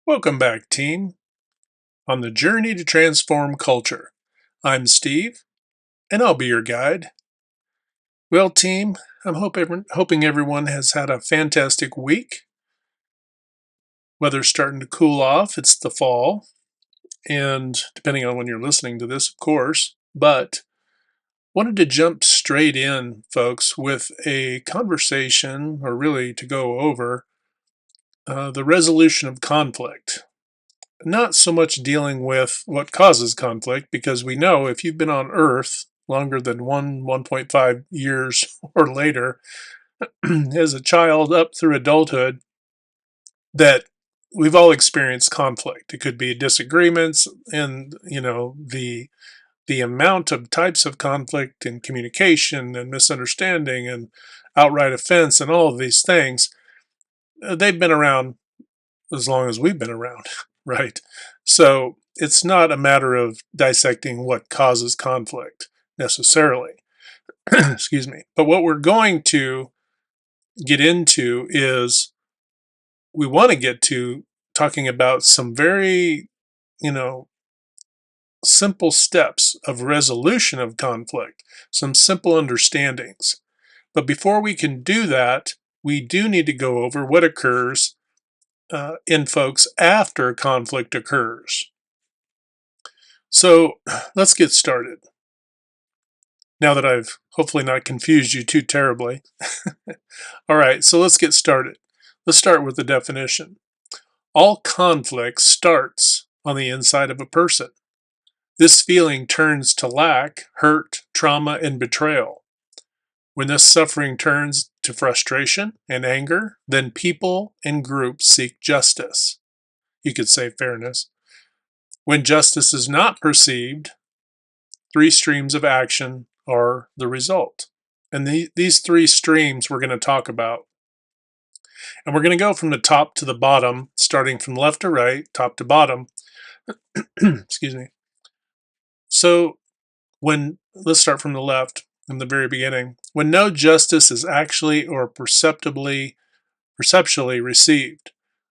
Welcome back, team, on the journey to transform culture. I'm Steve, and I'll be your guide. Well, team, hoping everyone has had a fantastic week. Weather's starting to cool off. It's the fall, and depending on when you're listening to this, of course, but wanted to jump straight in, folks, with a conversation, or really to go over the resolution of conflict. Not so much dealing with what causes conflict, because we know if you've been on Earth longer than 1.5 years or later, as a child up through adulthood, that we've all experienced conflict. It could be disagreements, and the amount of types of conflict and communication and misunderstanding and outright offense and all of these things. They've been around as long as we've been around, right? So it's not a matter of dissecting what causes conflict necessarily. Excuse me. But what we're going to get into is we want to get to talking about some very, you know, simple steps of resolution of conflict, some simple understandings. But before we can do that, we do need to go over what occurs in folks after conflict occurs. So let's get started. Now that I've hopefully not confused you too terribly. All right, so let's get started. Let's start with the definition. All conflict starts on the inside of a person. This feeling turns to lack, hurt, trauma, and betrayal. When this suffering turns to frustration and anger, then people and groups seek justice. You could say fairness. When justice is not perceived, three streams of action are the result. And these three streams we're going to talk about. And we're going to go from the top to the bottom, starting from left to right, top to bottom. Excuse me. So let's start from the left, in the very beginning. When no justice is actually or perceptually received.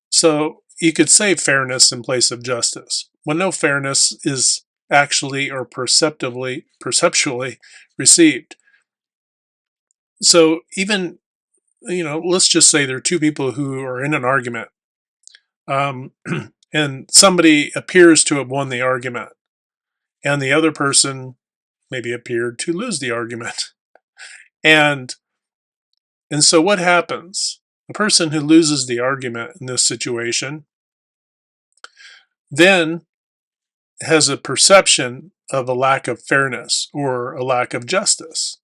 So you could say fairness in place of justice. When no fairness is actually or perceptually received. So even, let's just say there are two people who are in an argument, and somebody appears to have won the argument, and the other person maybe appeared to lose the argument. And so what happens? The person who loses the argument in this situation then has a perception of a lack of fairness or a lack of justice,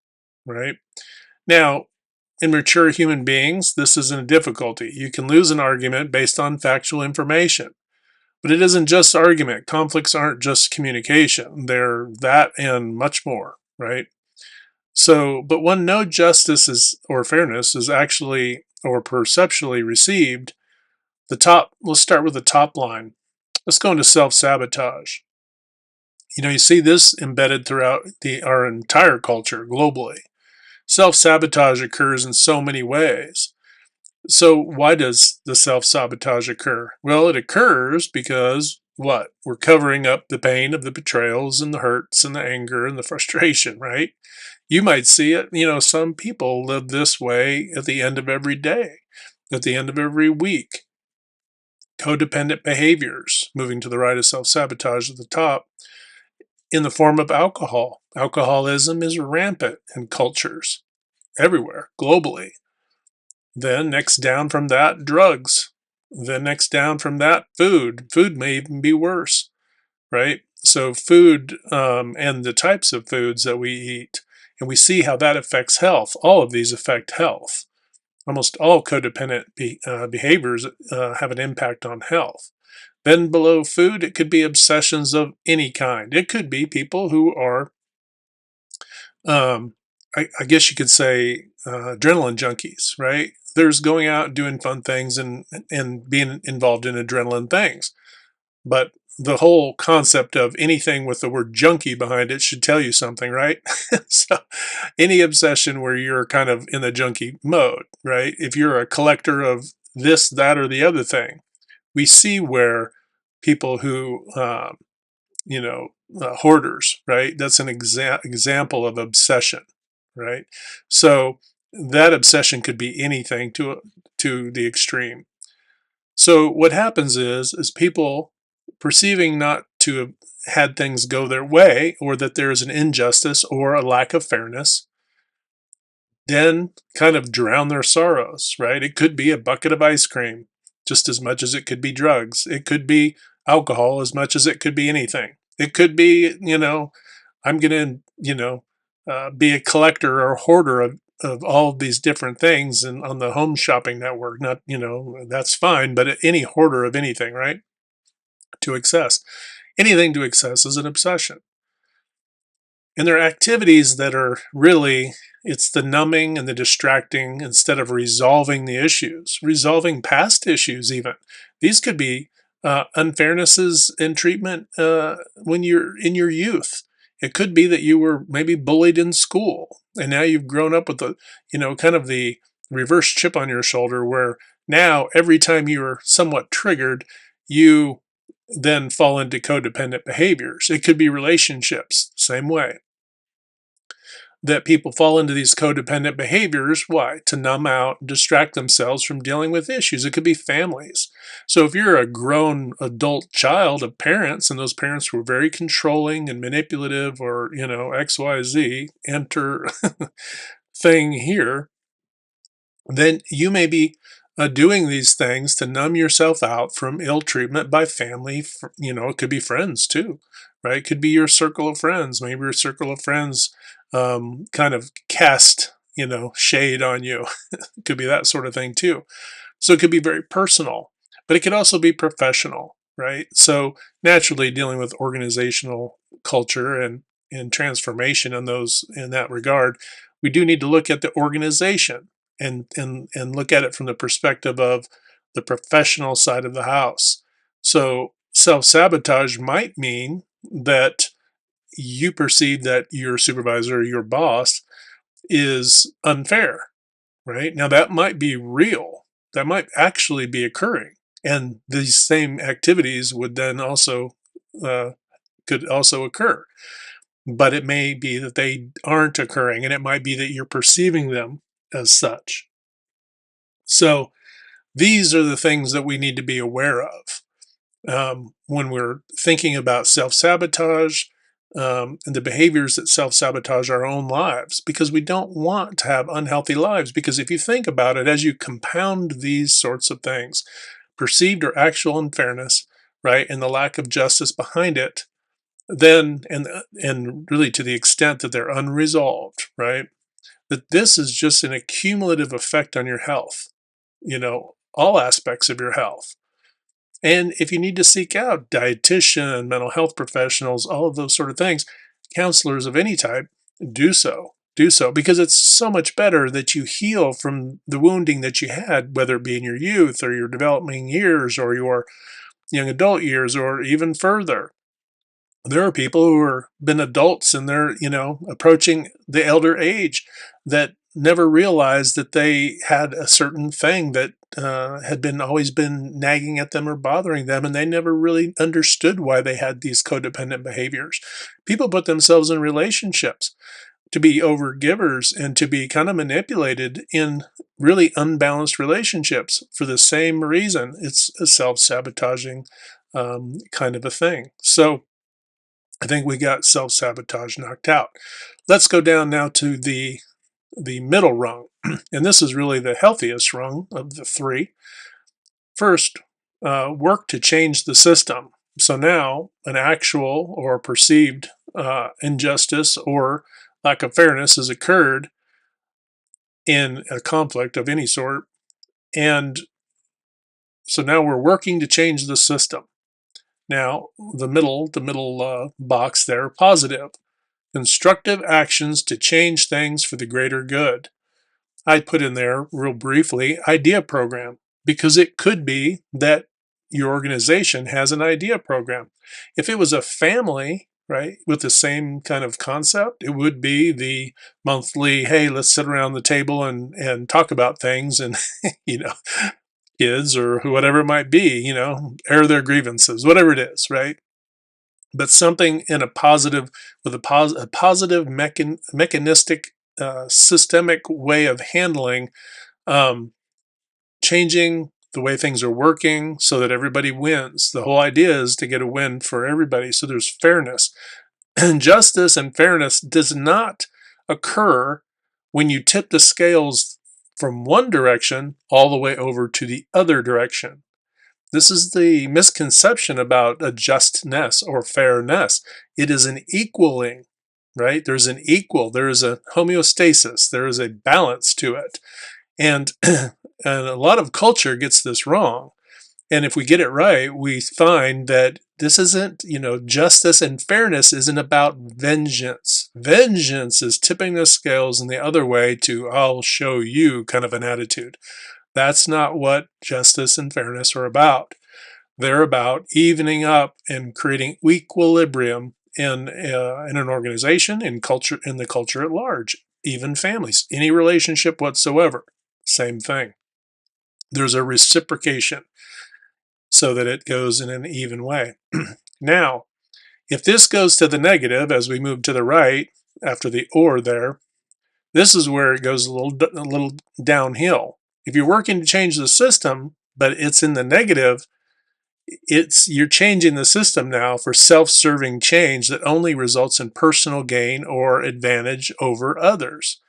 right? Now, in mature human beings, this isn't a difficulty. You can lose an argument based on factual information. But it isn't just argument. Conflicts aren't just communication. They're that and much more, right? So, but when no justice or fairness is actually or perceptually received, let's start with the top line. Let's go into self-sabotage. You see this embedded throughout our entire culture globally. Self-sabotage occurs in so many ways. So why does the self-sabotage occur? Well, it occurs because what? We're covering up the pain of the betrayals and the hurts and the anger and the frustration, right? You might see it, some people live this way at the end of every day, at the end of every week. Codependent behaviors, moving to the right of self-sabotage at the top, in the form of alcohol. Alcoholism is rampant in cultures everywhere, globally. Then next down from that, drugs. Then next down from that, food. Food may even be worse, right? So food and the types of foods that we eat, and we see how that affects health. All of these affect health. Almost all codependent behaviors have an impact on health. Then below food, it could be obsessions of any kind. It could be people who are, I guess you could say, adrenaline junkies, right? There's going out and doing fun things and being involved in adrenaline things. But the whole concept of anything with the word junkie behind it should tell you something, right? So any obsession where you're kind of in the junkie mode, right? If you're a collector of this, that, or the other thing, we see where people who, you know, hoarders, right? That's an example of obsession, right? So that obsession could be anything to the extreme. So what happens is people perceiving not to have had things go their way, or that there is an injustice or a lack of fairness, then kind of drown their sorrows, right? It could be a bucket of ice cream just as much as it could be drugs. It could be alcohol as much as it could be anything. It could be, I'm going to, be a collector or hoarder of all of these different things and on the home shopping network. Not, that's fine, but any hoarder of anything, right? To excess. Anything to excess is an obsession. And there are activities that are really, it's the numbing and the distracting instead of resolving the issues, resolving past issues, even. These could be unfairnesses in treatment when you're in your youth. It could be that you were maybe bullied in school and now you've grown up with the, kind of the reverse chip on your shoulder where now every time you are somewhat triggered, you then fall into codependent behaviors. It could be relationships, same way that people fall into these codependent behaviors. Why? To numb out, distract themselves from dealing with issues. It could be families. So if you're a grown adult child of parents and those parents were very controlling and manipulative, or, XYZ, enter thing here, then you may be doing these things to numb yourself out from ill treatment by family. It could be friends too, right? It could be your circle of friends. Maybe your circle of friends kind of cast, shade on you. It could be that sort of thing too. So it could be very personal, but it could also be professional, right? So naturally, dealing with organizational culture and transformation in that regard, we do need to look at the organization and look at it from the perspective of the professional side of the house. So self-sabotage might mean that you perceive that your supervisor or your boss is unfair, right? Now that might be real. That might actually be occurring. And these same activities would then also uh, could also occur. But it may be that they aren't occurring, and it might be that you're perceiving them as such. So these are the things that we need to be aware of when we're thinking about self sabotage and the behaviors that self sabotage our own lives, because we don't want to have unhealthy lives. Because if you think about it, as you compound these sorts of things, perceived or actual unfairness, right, and the lack of justice behind it, then and really to the extent that they're unresolved, right, that this is just an accumulative effect on your health, all aspects of your health. And if you need to seek out dietitian, mental health professionals, all of those sort of things, counselors of any type, do so. Do so, because it's so much better that you heal from the wounding that you had, whether it be in your youth or your developing years or your young adult years or even further. There are people who are been adults and they're, approaching the elder age that never realized that they had a certain thing that had been always been nagging at them or bothering them, and they never really understood why they had these codependent behaviors. People put themselves in relationships to be overgivers and to be kind of manipulated in really unbalanced relationships for the same reason. It's a self-sabotaging kind of a thing. So I think we got self-sabotage knocked out. Let's go down now to the middle rung, and this is really the healthiest rung of the three. First, work to change the system. So now an actual or perceived injustice or lack of fairness has occurred in a conflict of any sort, and so now we're working to change the system. Now, the middle box there, positive. Constructive actions to change things for the greater good. I put in there real briefly idea program, because it could be that your organization has an idea program. If it was a family, right, with the same kind of concept, it would be the monthly, hey, let's sit around the table and talk about things and, you know, kids or whatever it might be, air their grievances, whatever it is, right? But something in a positive, with a positive mechanistic, systemic way of handling, um, changing the way things are working so that everybody wins. The whole idea is to get a win for everybody. So there's fairness. And justice and fairness does not occur when you tip the scales from one direction all the way over to the other direction. This is the misconception about a justness or fairness. It is an equaling, right? There's an equal, there is a homeostasis, there is a balance to it. And, and a lot of culture gets this wrong. And if we get it right, we find that this isn't, justice and fairness isn't about vengeance. Vengeance is tipping the scales in the other way to, I'll show you kind of an attitude. That's not what justice and fairness are about. They're about evening up and creating equilibrium in an organization, in culture, in the culture at large, even families, any relationship whatsoever. Same thing. There's a reciprocation so that it goes in an even way. Now, if this goes to the negative as we move to the right after the or there, this is where it goes a little downhill. If you're working to change the system, but it's in the negative, you're changing the system now for self-serving change that only results in personal gain or advantage over others.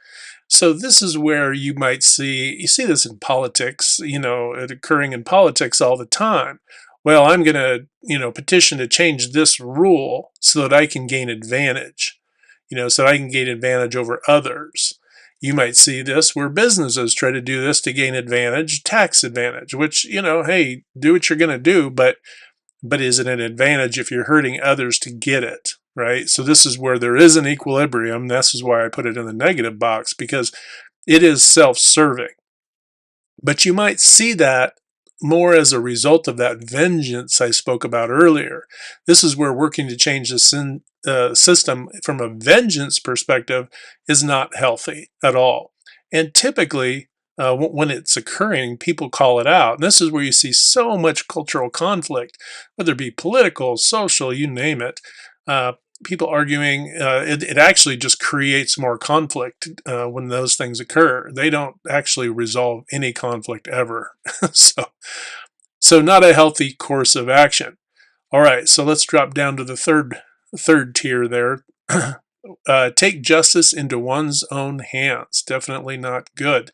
So this is where you see this in politics, it occurring in politics all the time. Well, I'm going to, petition to change this rule so that I can gain advantage, so I can gain advantage over others. You might see this where businesses try to do this to gain advantage, tax advantage, which, hey, do what you're going to do, but is it an advantage if you're hurting others to get it, right? So this is where there is an equilibrium. This is why I put it in the negative box, because it is self-serving. But you might see that more as a result of that vengeance I spoke about earlier. This is where working to change the system from a vengeance perspective is not healthy at all. And typically, when it's occurring, people call it out. And this is where you see so much cultural conflict, whether it be political, social, you name it. People arguing, it actually just creates more conflict when those things occur. They don't actually resolve any conflict ever. so not a healthy course of action. All right, so let's drop down to the third tier there. Take justice into one's own hands. Definitely not good.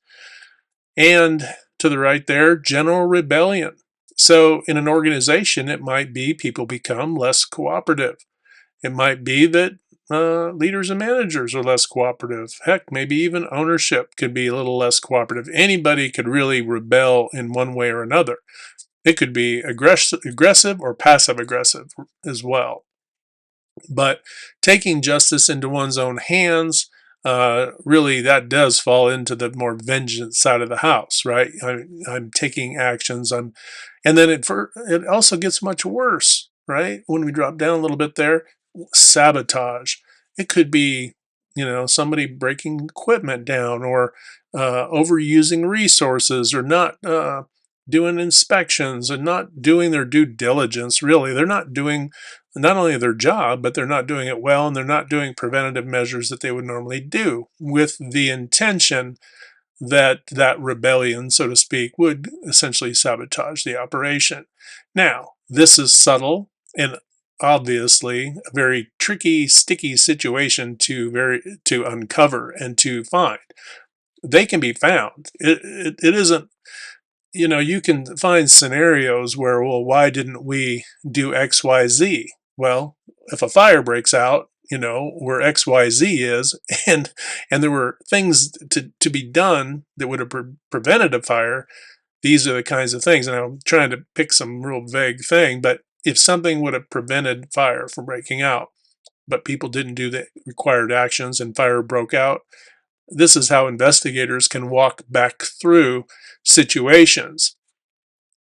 And to the right there, general rebellion. So in an organization, it might be people become less cooperative. It might be that leaders and managers are less cooperative. Heck, maybe even ownership could be a little less cooperative. Anybody could really rebel in one way or another. It could be aggressive or passive aggressive as well. But taking justice into one's own hands, really, that does fall into the more vengeance side of the house, right? I'm taking actions. And then it also gets much worse, right? When we drop down a little bit there, sabotage. It could be, somebody breaking equipment down, or overusing resources, or not doing inspections and not doing their due diligence. Really, they're not doing not only their job, but they're not doing it well, and they're not doing preventative measures that they would normally do, with the intention that rebellion, so to speak, would essentially sabotage the operation. Now, this is subtle and obviously a very tricky, sticky situation to uncover and to find. They can be found. It isn't, you can find scenarios where, well, why didn't we do X, Y, Z? Well, if a fire breaks out, where XYZ is, and there were things to be done that would have prevented a fire, these are the kinds of things. And I'm trying to pick some real vague thing, but if something would have prevented fire from breaking out, but people didn't do the required actions and fire broke out, this is how investigators can walk back through situations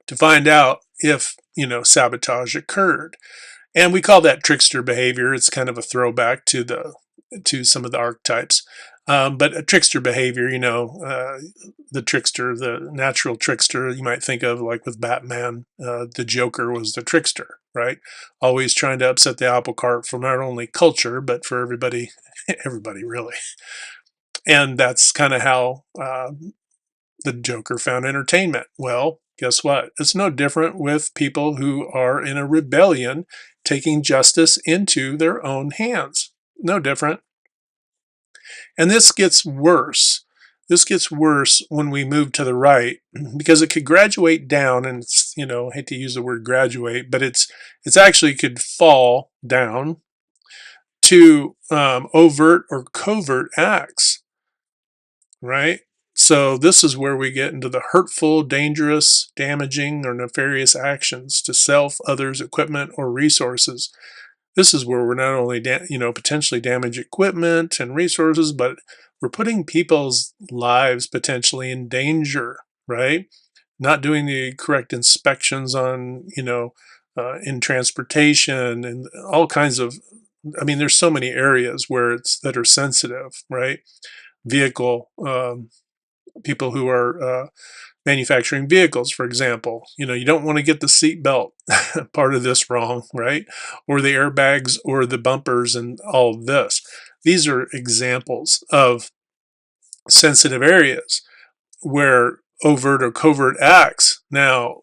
to find out if, sabotage occurred. And we call that trickster behavior. It's kind of a throwback to some of the archetypes. But a trickster behavior, the trickster, the natural trickster, you might think of like with Batman, the Joker was the trickster, right? Always trying to upset the apple cart for not only culture, but for everybody, everybody really. And that's kind of how the Joker found entertainment. Well, guess what? It's no different with people who are in a rebellion taking justice into their own hands. No different. And this gets worse. This gets worse when we move to the right because it could graduate down, and it's, I hate to use the word graduate, but it's actually could fall down to overt or covert acts, right? So this is where we get into the hurtful, dangerous, damaging, or nefarious actions to self, others, equipment, or resources. This is where we're not only potentially damage equipment and resources, but we're putting people's lives potentially in danger, right? Not doing the correct inspections on, in transportation and all kinds of. I mean, there's so many areas where it's that are sensitive, right? Vehicle people who are manufacturing vehicles, for example. You don't want to get the seat belt part of this wrong, right? Or the airbags or the bumpers and all of this. These are examples of sensitive areas where overt or covert acts. Now,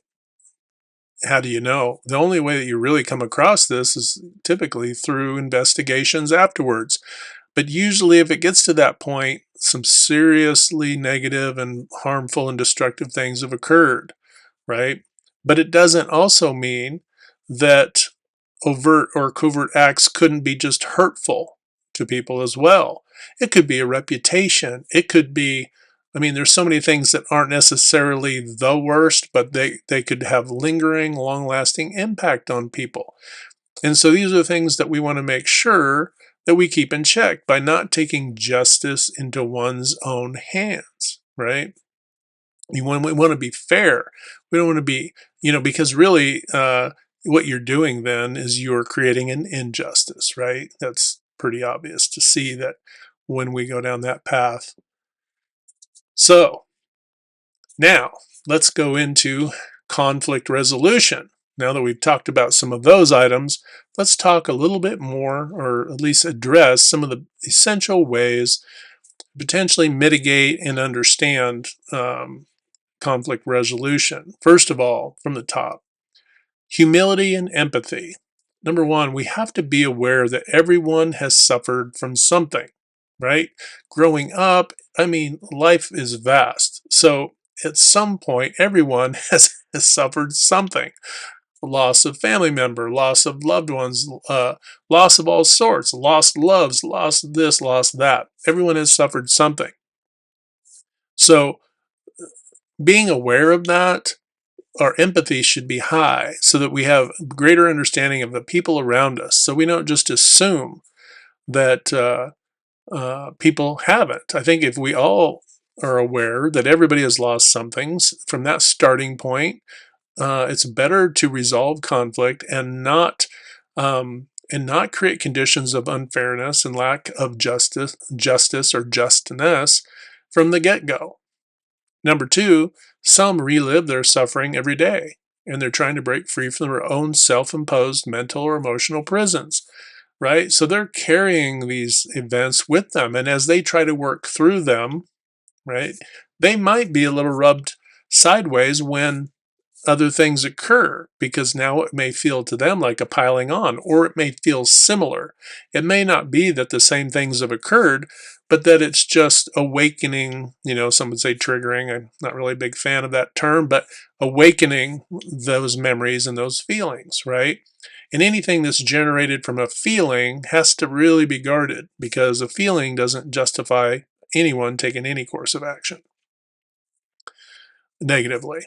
how do you know? The only way that you really come across this is typically through investigations afterwards. But usually, if it gets to that point, some seriously negative and harmful and destructive things have occurred, right? But it doesn't also mean that overt or covert acts couldn't be just hurtful to people as well. It could be a reputation. It could be, I mean, there's so many things that aren't necessarily the worst, but they could have lingering, long lasting impact on people. And so these are things that we want to make sure that we keep in check by not taking justice into one's own hands, right? We want to be fair. We don't want to be, because really what you're doing then is you're creating an injustice, right? That's pretty obvious to see that when we go down that path. So now let's go into conflict resolution. Now that we've talked about some of those items, let's talk a little bit more, or at least address some of the essential ways to potentially mitigate and understand conflict resolution. First of all, from the top, humility and empathy. Number one, we have to be aware that everyone has suffered from something, right? Growing up, I mean, life is vast. So at some point, everyone has suffered something. Loss of family member, loss of loved ones, loss of all sorts, lost loves, lost this, lost that. Everyone has suffered something. So being aware of that, our empathy should be high so that we have greater understanding of the people around us. So we don't just assume that people haven't. I think if we all are aware that everybody has lost something from that starting point, it's better to resolve conflict and not create conditions of unfairness and lack of justice or justness from the get-go. Number two, some relive their suffering every day, and they're trying to break free from their own self-imposed mental or emotional prisons, right? So they're carrying these events with them, and as they try to work through them, right, they might be a little rubbed sideways when other things occur, because now it may feel to them like a piling on, or it may feel similar. It may not be that the same things have occurred, but that it's just awakening, some would say triggering. I'm not really a big fan of that term, but awakening those memories and those feelings, right? And anything that's generated from a feeling has to really be guarded, because a feeling doesn't justify anyone taking any course of action negatively.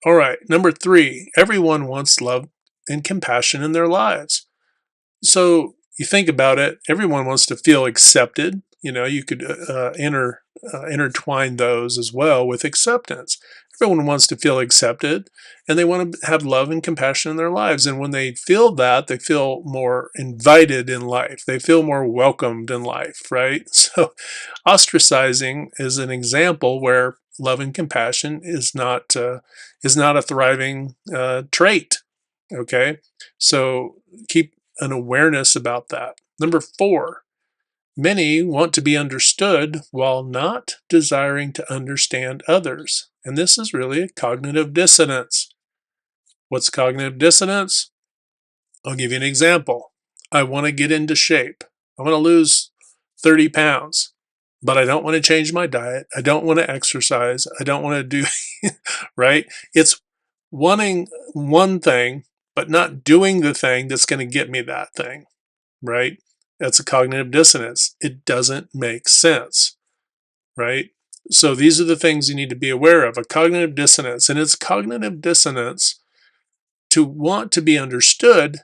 All right, number three, everyone wants love and compassion in their lives. So you think about it, everyone wants to feel accepted. You could intertwine those as well with acceptance. Everyone wants to feel accepted, and they want to have love and compassion in their lives. And when they feel that, they feel more invited in life. They feel more welcomed in life, right? So ostracizing is an example where love and compassion is not a thriving trait. Okay, so keep an awareness about that. Number 4, many want to be understood while not desiring to understand others. And this is really a cognitive dissonance. What's cognitive dissonance? I'll give you an example. I want to get into shape. I want to lose 30 pounds, but I don't want to change my diet. I don't want to exercise. I don't want to do, right? It's wanting one thing, but not doing the thing that's going to get me that thing, right? That's a cognitive dissonance. It doesn't make sense, right? So these are the things you need to be aware of, a cognitive dissonance. And it's cognitive dissonance to want to be understood,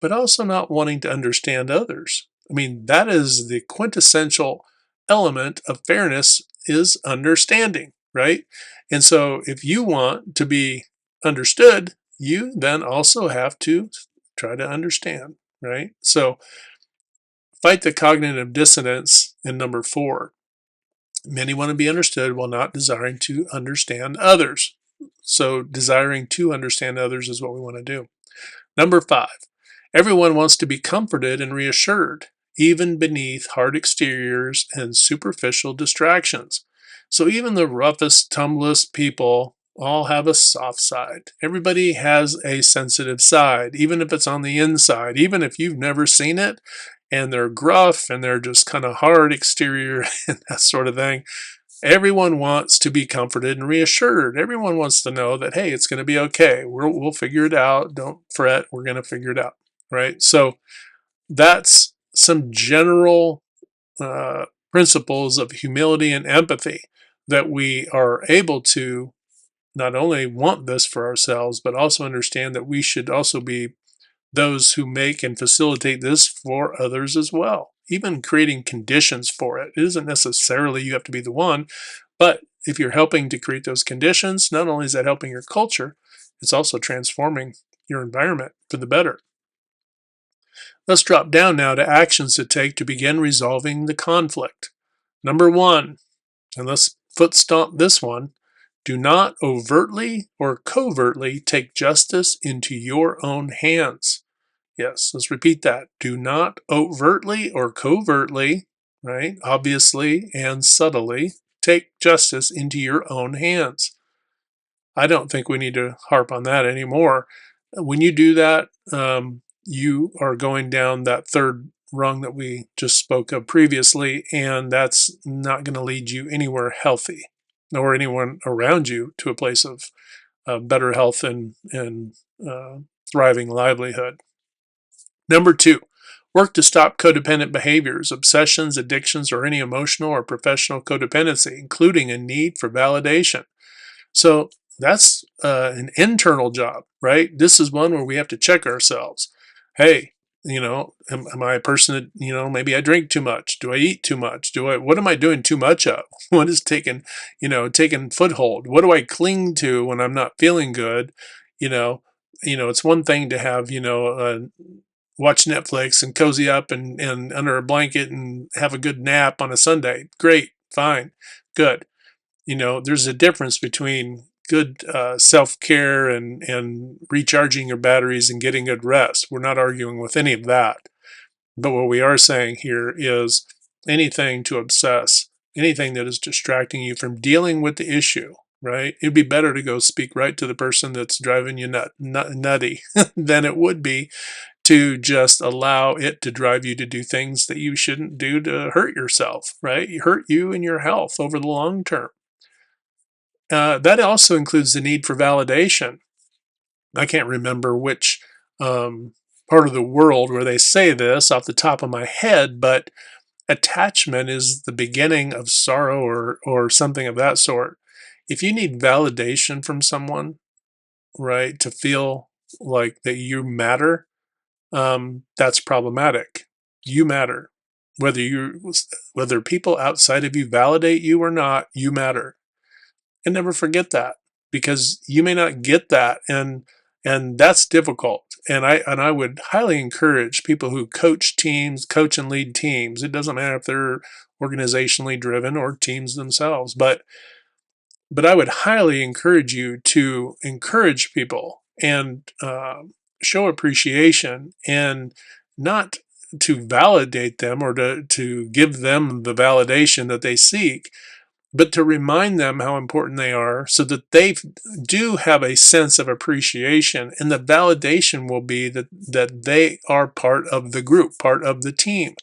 but also not wanting to understand others. I mean, that is the quintessential element of fairness is understanding, right? And so if you want to be understood, you then also have to try to understand, right? So fight the cognitive dissonance in number 4. Many want to be understood while not desiring to understand others. So desiring to understand others is what we want to do. Number 5, everyone wants to be comforted and reassured, even beneath hard exteriors and superficial distractions. So even the roughest, tumblest people all have a soft side. Everybody has a sensitive side, even if it's on the inside, even if you've never seen it and they're gruff and they're just kind of hard exterior and that sort of thing. Everyone wants to be comforted and reassured. Everyone wants to know that, hey, it's going to be okay. We'll figure it out. Don't fret. We're going to figure it out. Right. So that's some general principles of humility and empathy that we are able to not only want this for ourselves, but also understand that we should also be those who make and facilitate this for others as well, even creating conditions for it. It isn't necessarily you have to be the one, but if you're helping to create those conditions, not only is that helping your culture, it's also transforming your environment for the better. Let's drop down now to actions to take to begin resolving the conflict. Number 1, and let's foot stomp this one, do not overtly or covertly take justice into your own hands. Yes, let's repeat that. Do not overtly or covertly, right, obviously and subtly, take justice into your own hands. I don't think we need to harp on that anymore. When you do that, you are going down that third rung that we just spoke of previously, and that's not going to lead you anywhere healthy or anyone around you to a place of better health and thriving livelihood. Number 2, work to stop codependent behaviors, obsessions, addictions, or any emotional or professional codependency, including a need for validation. So that's an internal job, right? This is one where we have to check ourselves. Hey, am I a person that, maybe I drink too much? Do I eat too much? What am I doing too much of? What is taking foothold? What do I cling to when I'm not feeling good? You know, it's one thing to have, watch Netflix and cozy up and under a blanket and have a good nap on a Sunday. Great, fine, good. There's a difference between good self-care and recharging your batteries and getting good rest. We're not arguing with any of that. But what we are saying here is anything to obsess, anything that is distracting you from dealing with the issue, right? It'd be better to go speak right to the person that's driving you nutty than it would be to just allow it to drive you to do things that you shouldn't do to hurt yourself, right? You hurt you and your health over the long term. That also includes the need for validation. I can't remember which part of the world where they say this off the top of my head, but attachment is the beginning of sorrow or something of that sort. If you need validation from someone, right, to feel like that you matter, that's problematic. You matter. Whether people outside of you validate you or not, you matter. And never forget that. because you may not get that, and that's difficult. And I would highly encourage people who coach and lead teams. It doesn't matter if they're organizationally driven or teams themselves, but I would highly encourage you to encourage people and show appreciation, and not to validate them or to give them the validation that they seek, but to remind them how important they are so that they do have a sense of appreciation. And the validation will be that they are part of the group, part of the team.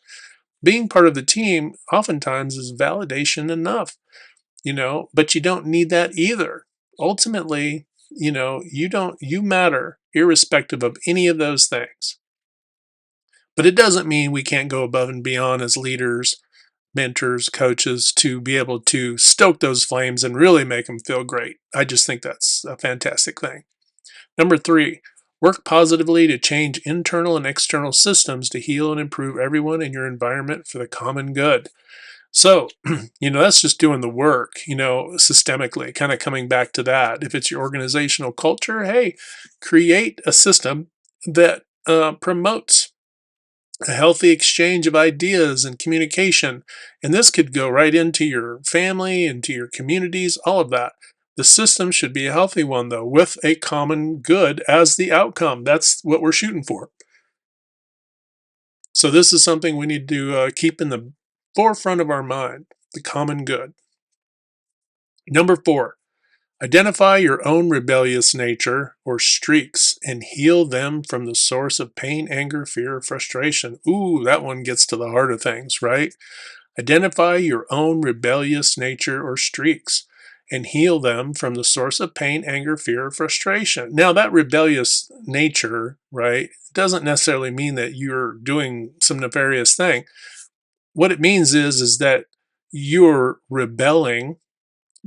Being part of the team oftentimes is validation enough, but you don't need that either. Ultimately, you matter irrespective of any of those things. But it doesn't mean we can't go above and beyond as leaders, mentors, coaches, to be able to stoke those flames and really make them feel great. I just think that's a fantastic thing. Number 3, work positively to change internal and external systems to heal and improve everyone in your environment for the common good. So, that's just doing the work, systemically, kind of coming back to that. If it's your organizational culture, hey, create a system that promotes a healthy exchange of ideas and communication. And this could go right into your family, into your communities, all of that. The system should be a healthy one, though, with a common good as the outcome. That's what we're shooting for. So, this is something we need to keep in the forefront of our mind, the common good. Number 4, identify your own rebellious nature or streaks and heal them from the source of pain, anger, fear, or frustration. Ooh, that one gets to the heart of things, right? Identify your own rebellious nature or streaks and heal them from the source of pain, anger, fear, or frustration. Now, that rebellious nature, right, doesn't necessarily mean that you're doing some nefarious thing. What it means is that you're rebelling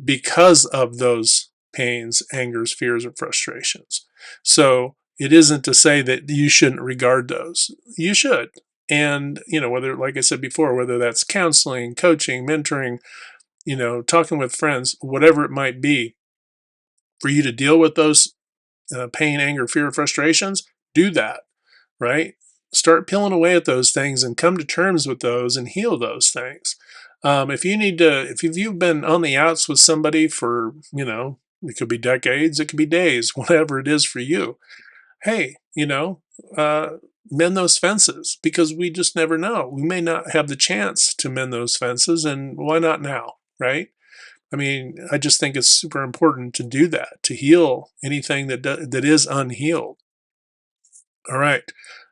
because of those pains, angers, fears, or frustrations. So it isn't to say that you shouldn't regard those. You should. And, whether, like I said before, whether that's counseling, coaching, mentoring, talking with friends, whatever it might be, for you to deal with those pain, anger, fear, frustrations, do that, right? Start peeling away at those things and come to terms with those and heal those things. If you've been on the outs with somebody for, it could be decades, it could be days, whatever it is for you. Hey, uh, mend those fences, because we just never know. We may not have the chance to mend those fences, and why not now, right? I mean, I just think it's super important to do that, to heal anything that is unhealed. All right.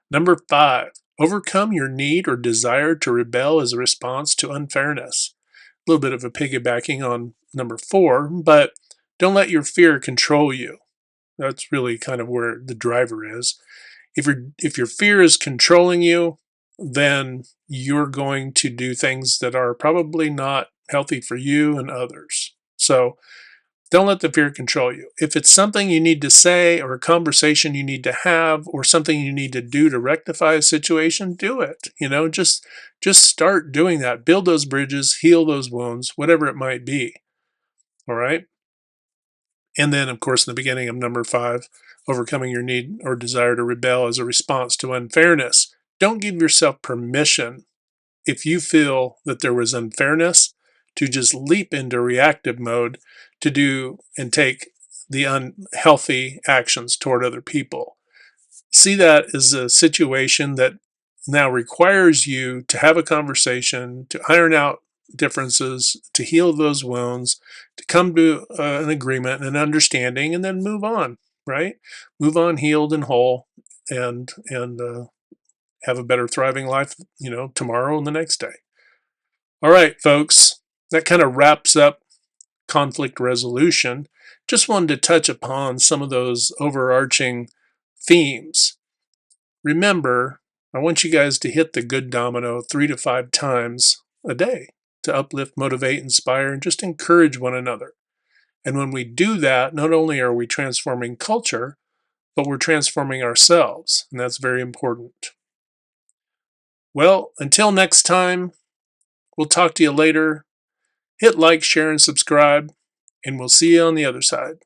Number 5, overcome your need or desire to rebel as a response to unfairness. A little bit of a piggybacking on number 4, but don't let your fear control you. That's really kind of where the driver is. If your fear is controlling you, then you're going to do things that are probably not healthy for you and others. So don't let the fear control you. If it's something you need to say, or a conversation you need to have, or something you need to do to rectify a situation, do it. Just start doing that. Build those bridges, heal those wounds, whatever it might be. All right? And then, of course, in the beginning of number 5, overcoming your need or desire to rebel as a response to unfairness. Don't give yourself permission, if you feel that there was unfairness, to just leap into reactive mode to do and take the unhealthy actions toward other people. See that as a situation that now requires you to have a conversation, to iron out differences, to heal those wounds, to come to an agreement and an understanding, and then move on, right? Move on healed and whole, and have a better thriving life, tomorrow and the next day. All right, folks, that kind of wraps up conflict resolution. Just wanted to touch upon some of those overarching themes. Remember, I want you guys to hit the good domino 3 to 5 times a day to uplift, motivate, inspire, and just encourage one another. And when we do that, not only are we transforming culture, but we're transforming ourselves, and that's very important. Well, until next time, we'll talk to you later. Hit like, share, and subscribe, and we'll see you on the other side.